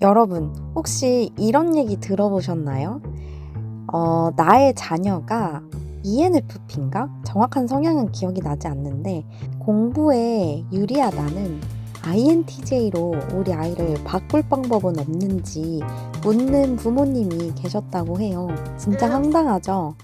여러분, 혹시 이런 얘기 들어보셨나요? 나의 자녀가 ENFP인가? 정확한 성향은 기억이 나지 않는데, 공부에 유리하다는 INTJ로 우리 아이를 바꿀 방법은 없는지 묻는 부모님이 계셨다고 해요. 진짜 황당하죠?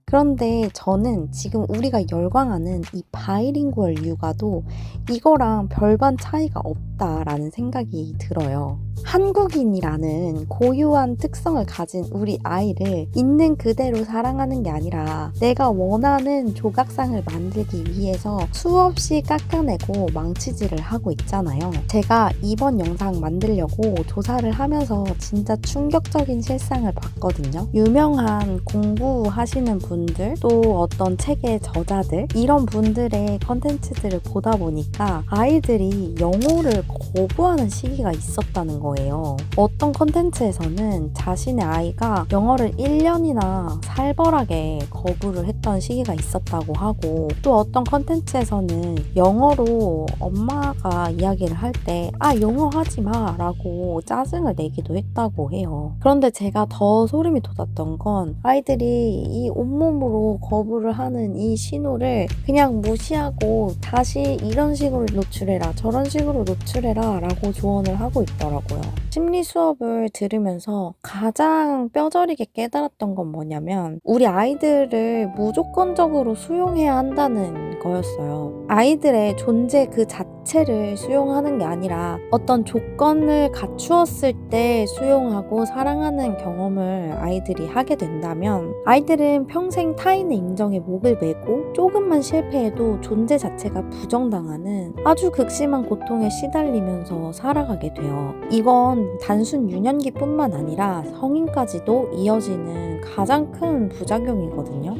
그런데 저는 지금 우리가 열광하는 이 바이링구얼 육아도 이거랑 별반 차이가 없다라는 생각이 들어요. 한국인이라는 고유한 특성을 가진 우리 아이를 있는 그대로 사랑하는 게 아니라 내가 원하는 조각상을 만들기 위해서 수없이 깎아내고 망치질을 하고 있잖아요. 제가 이번 영상 만들려고 조사를 하면서 진짜 충격적인 실상을 봤거든요. 유명한 공부하시는 분들, 또 어떤 책의 저자들, 이런 분들의 컨텐츠들을 보다 보니까 아이들이 영어를 거부하는 시기가 있었다는 거예요. 어떤 컨텐츠에서는 자신의 아이가 영어를 1년이나 살벌하게 거부를 했던 시기가 있었다고 하고, 또 어떤 컨텐츠에서는 영어로 엄마가 이야기를 할 때 영어 하지 마 라고 짜증을 내기도 했다고 해요. 그런데 제가 더 소름이 돋았던 건 아이들이 이 온몸으로 거부를 하는 이 신호를 그냥 무시하고 다시 이런 식으로 노출해라, 저런 식으로 노출해라 라고 조언을 하고 있더라고요. 심리 수업을 들으면서 가장 뼈저리게 깨달았던 건 뭐냐면, 우리 아이들을 무조건적으로 수용해야 한다는 거였어요. 아이들의 존재 그 자체를 수용하는 게 아니라 어떤 조건을 갖추었을 때 수용하고 사랑하는 경험을 아이들이 하게 된다면, 아이들은 평생 타인의 인정에 목을 매고 조금만 실패해도 존재 자체가 부정당하는 아주 극심한 고통에 시달리면서 살아가게 돼요. 이건 단순 유년기뿐만 아니라 성인까지도 이어지는 가장 큰 부작용이거든요.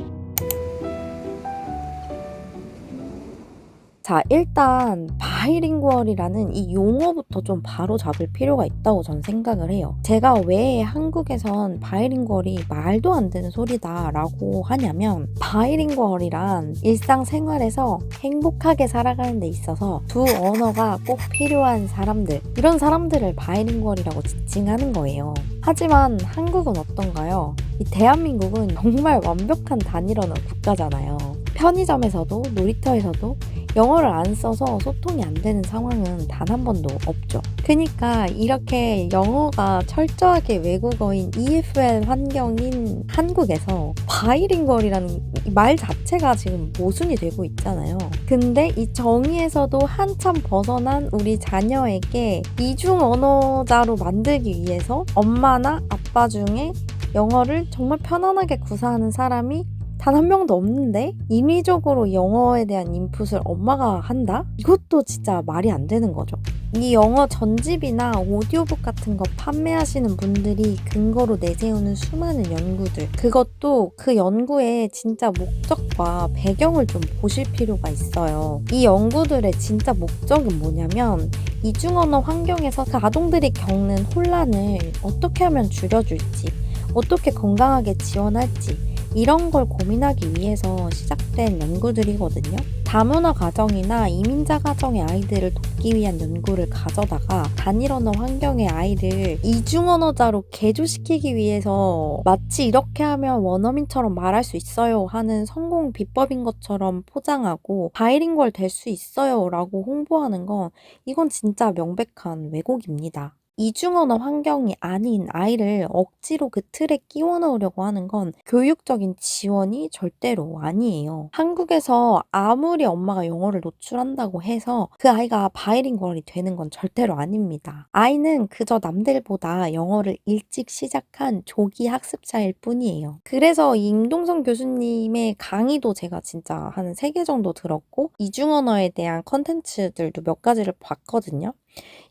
자, 일단 바이링구얼이라는 이 용어부터 좀 바로 잡을 필요가 있다고 전 생각을 해요. 제가 왜 한국에선 바이링구얼이 말도 안 되는 소리다 라고 하냐면, 바이링구얼이란 일상생활에서 행복하게 살아가는 데 있어서 두 언어가 꼭 필요한 사람들, 이런 사람들을 바이링구얼이라고 지칭하는 거예요. 하지만 한국은 어떤가요? 이 대한민국은 정말 완벽한 단일 언어 국가잖아요. 편의점에서도 놀이터에서도 영어를 안 써서 소통이 안 되는 상황은 단 한 번도 없죠. 그러니까 이렇게 영어가 철저하게 외국어인 EFL 환경인 한국에서 바이링구얼이라는 말 자체가 지금 모순이 되고 있잖아요. 근데 이 정의에서도 한참 벗어난 우리 자녀에게 이중 언어자로 만들기 위해서 엄마나 아빠 중에 영어를 정말 편안하게 구사하는 사람이 단 한 명도 없는데 인위적으로 영어에 대한 인풋을 엄마가 한다? 이것도 진짜 말이 안 되는 거죠. 이 영어 전집이나 오디오북 같은 거 판매하시는 분들이 근거로 내세우는 수많은 연구들, 그것도 그 연구의 진짜 목적과 배경을 좀 보실 필요가 있어요. 이 연구들의 진짜 목적은 뭐냐면, 이중언어 환경에서 그 아동들이 겪는 혼란을 어떻게 하면 줄여줄지, 어떻게 건강하게 지원할지, 이런 걸 고민하기 위해서 시작된 연구들이거든요. 다문화 가정이나 이민자 가정의 아이들을 돕기 위한 연구를 가져다가 단일 언어 환경의 아이를 이중 언어자로 개조시키기 위해서 마치 이렇게 하면 원어민처럼 말할 수 있어요 하는 성공 비법인 것처럼 포장하고 바이링구얼 될 수 있어요 라고 홍보하는 건, 이건 진짜 명백한 왜곡입니다. 이중언어 환경이 아닌 아이를 억지로 그 틀에 끼워 넣으려고 하는 건 교육적인 지원이 절대로 아니에요. 한국에서 아무리 엄마가 영어를 노출한다고 해서 그 아이가 바이링구얼이 되는 건 절대로 아닙니다. 아이는 그저 남들보다 영어를 일찍 시작한 조기 학습자일 뿐이에요. 그래서 임동성 교수님의 강의도 제가 진짜 한 3개 정도 들었고, 이중언어에 대한 컨텐츠들도 몇 가지를 봤거든요.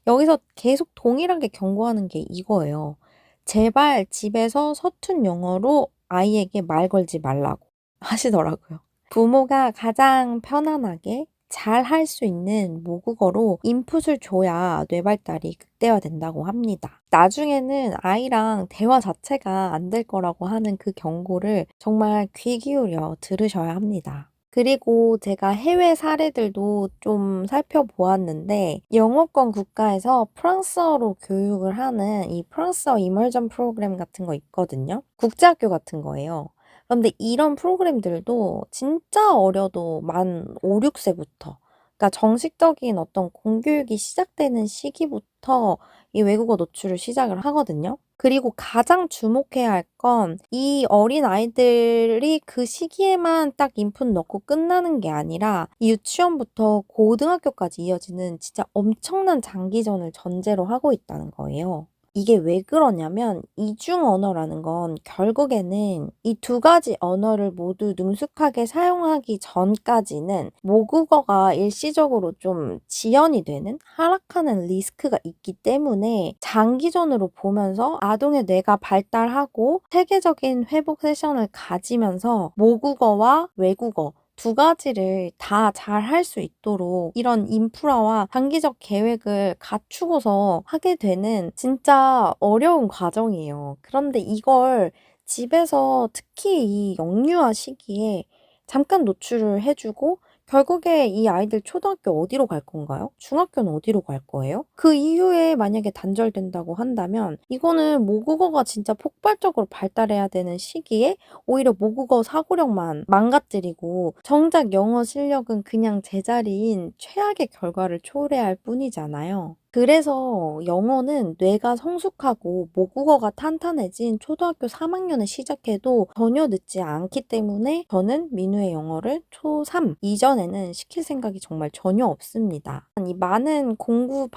여기서 계속 동일하게 경고하는 게 이거예요. 제발 집에서 서툰 영어로 아이에게 말 걸지 말라고 하시더라고요. 부모가 가장 편안하게 잘 할 수 있는 모국어로 인풋을 줘야 뇌 발달이 극대화된다고 합니다. 나중에는 아이랑 대화 자체가 안 될 거라고 하는 그 경고를 정말 귀 기울여 들으셔야 합니다. 그리고 제가 해외 사례들도 좀 살펴보았는데 영어권 국가에서 프랑스어로 교육을 하는 이 프랑스어 이머전 프로그램 같은 거 있거든요. 국제학교 같은 거예요. 그런데 이런 프로그램들도 진짜 어려도 만 5, 6세부터 그러니까 정식적인 어떤 공교육이 시작되는 시기부터 이 외국어 노출을 시작을 하거든요. 그리고 가장 주목해야 할 건 이 어린아이들이 그 시기에만 딱 인풋 넣고 끝나는 게 아니라 이 유치원부터 고등학교까지 이어지는 진짜 엄청난 장기전을 전제로 하고 있다는 거예요. 이게 왜 그러냐면 이중 언어라는 건 결국에는 이 두 가지 언어를 모두 능숙하게 사용하기 전까지는 모국어가 일시적으로 좀 지연이 되는 하락하는 리스크가 있기 때문에 장기전으로 보면서 아동의 뇌가 발달하고 체계적인 회복 세션을 가지면서 모국어와 외국어 두 가지를 다 잘 할 수 있도록 이런 인프라와 장기적 계획을 갖추고서 하게 되는 진짜 어려운 과정이에요. 그런데 이걸 집에서 특히 이 영유아 시기에 잠깐 노출을 해주고 결국에 이 아이들 초등학교 어디로 갈 건가요? 중학교는 어디로 갈 거예요? 그 이후에 만약에 단절된다고 한다면 이거는 모국어가 진짜 폭발적으로 발달해야 되는 시기에 오히려 모국어 사고력만 망가뜨리고 정작 영어 실력은 그냥 제자리인 최악의 결과를 초래할 뿐이잖아요. 그래서 영어는 뇌가 성숙하고 모국어가 탄탄해진 초등학교 3학년에 시작해도 전혀 늦지 않기 때문에 저는 민우의 영어를 초3 이전에는 시킬 생각이 정말 전혀 없습니다. 이 많은 공구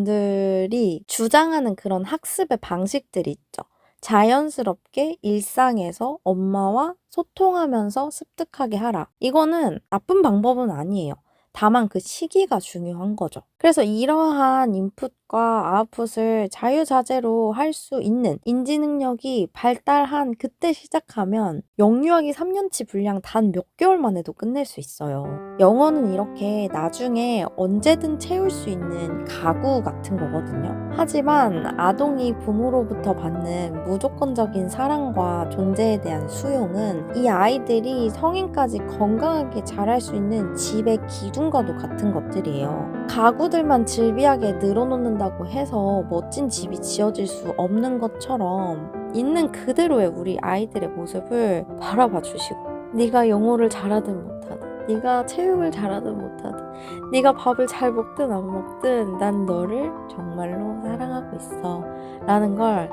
판매자분들이 주장하는 그런 학습의 방식들이 있죠. 자연스럽게 일상에서 엄마와 소통하면서 습득하게 하라. 이거는 나쁜 방법은 아니에요. 다만 그 시기가 중요한 거죠. 그래서 이러한 인풋과 아웃풋을 자유자재로 할 수 있는 인지 능력이 발달한 그때 시작하면 영유아기 3년치 분량 단 몇 개월만 해도 끝낼 수 있어요. 영어는 이렇게 나중에 언제든 채울 수 있는 가구 같은 거거든요. 하지만 아동이 부모로부터 받는 무조건적인 사랑과 존재에 대한 수용은 이 아이들이 성인까지 건강하게 자랄 수 있는 집의 기둥과도 같은 것들이에요. 가구들만 즐비하게 늘어놓는다고 해서 멋진 집이 지어질 수 없는 것처럼 있는 그대로의 우리 아이들의 모습을 바라봐 주시고 네가 영어를 잘하든 못하든 네가 체육을 잘하든 못하든 네가 밥을 잘 먹든 안 먹든 난 너를 정말로 사랑하고 있어 라는 걸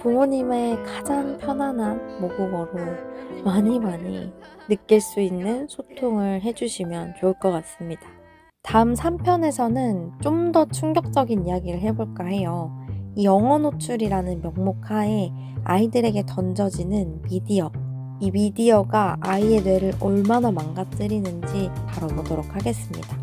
부모님의 가장 편안한 모국어로 많이 느낄 수 있는 소통을 해주시면 좋을 것 같습니다. 다음 3편에서는 좀 더 충격적인 이야기를 해볼까 해요. 이 영어 노출이라는 명목 하에 아이들에게 던져지는 미디어, 이 미디어가 아이의 뇌를 얼마나 망가뜨리는지 다뤄보도록 하겠습니다.